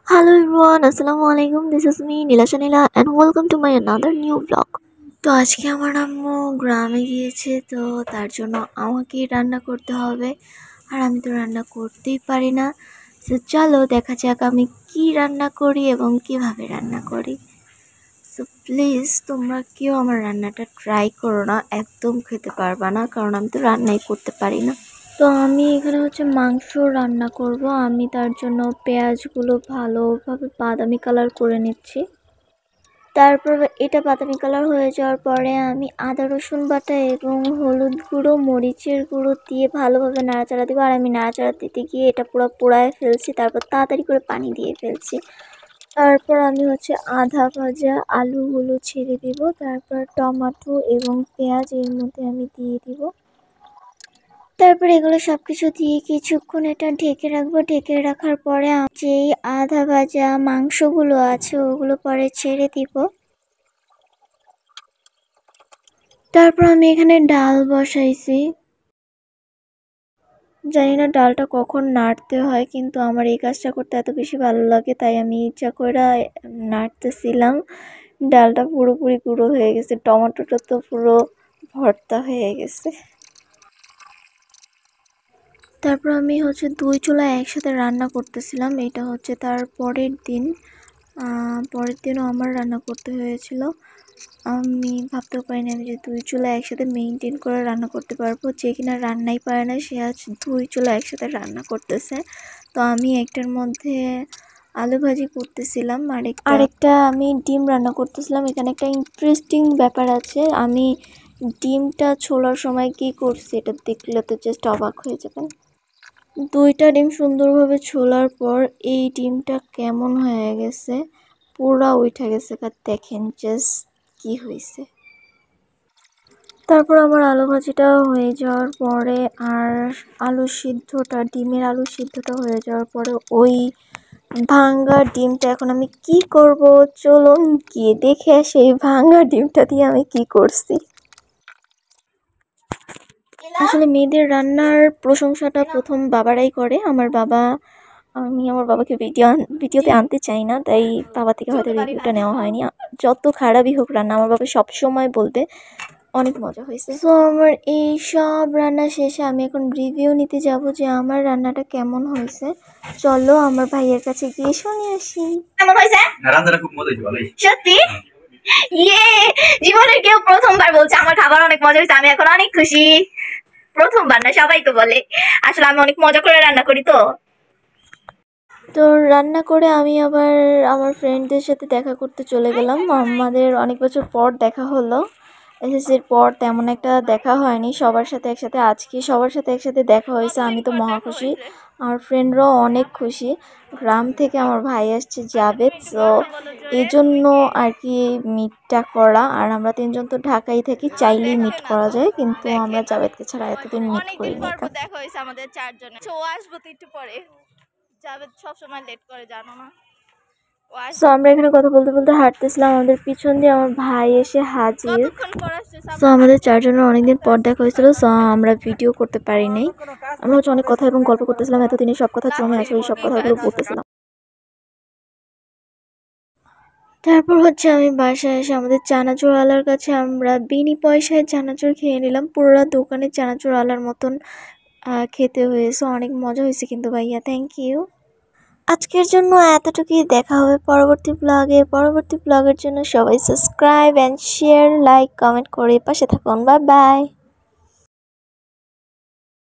Hello everyone, Assalamualaikum. This is me Nilasha Nila and welcome to my another new vlog. তো আজকে আমার আম্মু গ্রামে গিয়েছে, তো তার জন্য আমাকেই রান্না করতে হবে আর আমি তো রান্না করতেই পারি না। তো চলো দেখা যাক আমি কি রান্না করি এবং কিভাবে রান্না করি। সো প্লিজ তোমরা কেউ আমার রান্নাটা ট্রাই করো না, একদম খেতে পারবা না, কারণ আমি তো রান্নাই করতে পারি না। তো আমি এখানে মাংস রান্না করব। আমি তার জন্য পেঁয়াজগুলো ভালোভাবে বাদামি কালার করে নিচ্ছি। তারপর এটা বাদামি কালার হয়ে যাওয়ার পরে আমি আদা রসুন বাটা এবং হলুদ গুঁড়ো মরিচের গুঁড়ো দিয়ে ভালোভাবে নাড়াচাড়া দেবো। আর আমি নাড়াচাড়া দিতে গিয়ে এটা পুরো পোড়ায় ফেলছি, তারপর তাড়াতাড়ি করে পানি দিয়ে ফেলছি। তারপর আমি আধা ভাজা আলুগুলো ছেড়ে দিব, তারপর টমেটো এবং পেঁয়াজ এর মধ্যে আমি দিয়ে দিব। তারপর এগুলো সবকিছু দিয়ে কিছুক্ষণ এটা ঢেকে রাখবো। ঢেকে রাখার পরে যেই আধা ভাজা মাংসগুলো আছে ওগুলো পরে ছেড়ে দিব। তারপর আমি এখানে ডাল বসাইছি। জানি না ডালটা কখন নাড়তে হয়, কিন্তু আমার এই কাজটা করতে এত বেশি ভালো লাগে, তাই আমি ইচ্ছা করে নাড়তেছিলাম। ডালটা পুরোপুরি গুঁড়ো হয়ে গেছে, টমেটোটা তো পুরো ভর্তা হয়ে গেছে। তারপর আমি দুই চুলা একসাথে রান্না করতেছিলাম। এটা তার পরের দিনও আমার রান্না করতে হয়েছিল। আমি ভাবতেও পারিনি আমি যে দুই চুলা একসাথে মেনটেন করে রান্না করতে পারবো। যে কিনা রান্নাই পারে না সে আজ দুই চুলা একসাথে রান্না করতেছে। তো আমি একটার মধ্যে আলু ভাজি করতেছিলাম, আরেকটা আমি ডিম রান্না করতেছিলাম। এখানে একটা ইন্টারেস্টিং ব্যাপার আছে, আমি ডিমটা ছোলার সময় কি করছি এটা দেখলে তো জাস্ট অবাক হয়ে যাবেন। দুইটা ডিম সুন্দরভাবে ছোলার পর এই ডিমটা কেমন হয়ে গেছে, পুরা উঠে গেছে। দেখেন জাস্ট কি হয়েছে। তারপর আমার আলু ভাজিটা হয়ে যাওয়ার পরে আর ডিমের আলু সিদ্ধটা হয়ে যাওয়ার পরে ওই ভাঙ্গা ডিমটা এখন আমি কি করব, চলুন গিয়ে দেখে আসি এই ভাঙ্গা ডিমটা দিয়ে আমি কি করছি। আসলে মেয়েদের রান্নার প্রশংসাটা প্রথম বাবারাই করে। আমি আমার বাবাকে ভিডিওতে আনতে চাই না, তাই বাবা থেকে হয়তো রিভিউটা নেওয়া হয়নি। যত খারাপই হোক রান্না, আমার বাবা সবসময় বলবে অনেক মজা হয়েছে। সো আমার এই সব রান্না শেষে আমি এখন রিভিউ নিতে যাব যে আমার রান্নাটা কেমন হয়েছে। চলো আমার ভাইয়ের কাছে গিয়ে শুনে আসি কেমন হয়েছে। রান্নাটা খুব মজা হয়েছে, ভালোই সত্যি। ইয়ে, জীবনের কেউ প্রথমবার বলছে আমার খাবার অনেক মজা হয়েছে, আমি এখন অনেক খুশি। প্রথমবার না, সবাই তো বলে। আসলে আমি অনেক মজা করে রান্না করি। তো রান্না করে আমি আবার আমার ফ্রেন্ডদের সাথে দেখা করতে চলে গেলাম। আমাদের অনেক বছর পর দেখা হলো। এসএসসির পর তেমন একটা দেখা হয়নি সবার সাথে একসাথে। আজকে সবার সাথে একসাথে দেখা হয়েছে, আমি তো মহা খুশি, আমার ফ্রেন্ডরাও অনেক খুশি। গ্রাম থেকে আমার ভাই আসছে জাবেদ, তো এই জন্য আর কি মিটটা করা। আর আমরা তিনজন তো ঢাকায় থাকি, চাইলেই মিট করা যায়, কিন্তু আমরা জাবেদকে ছাড়া এতদিন মিট করিনি। দেখা হয়েছে আমাদের চারজনের। ও আসবো তো একটু পরে, জাবেদ সবসময় লেট করে, জানো না। সো আমরা এখানে কথা বলতে বলতে হাঁটতেছিলাম, আমাদের পিছন দিয়ে আমার ভাই এসে হাজির। সো আমাদের চারজনের অনেকদিন পর দেখা হয়েছিল, সো আমরা ভিডিও করতে পারি নাই। আমরা অনেক কথা এবং গল্প করতেছিলাম, এতদিনে সব কথা জমে আছে, ওই সব কথাগুলো বলতেছিলাম। তারপর আমি বাসায় এসে আমাদের চানাচুর আলার কাছে আমরা বিনি পয়সায় চানাচুর খেয়ে নিলাম। পুরোটা দোকানে চানাচুর আলার মতন খেতে হয়েছে, অনেক মজা হয়েছে কিন্তু ভাইয়া, থ্যাংক ইউ। আজকের জন্য এতটুকুই, দেখা হবে পরবর্তী ব্লগে। পরবর্তী ব্লগের জন্য সবাই subscribe and share, like, comment করে পাশে থাকুন। Bye by.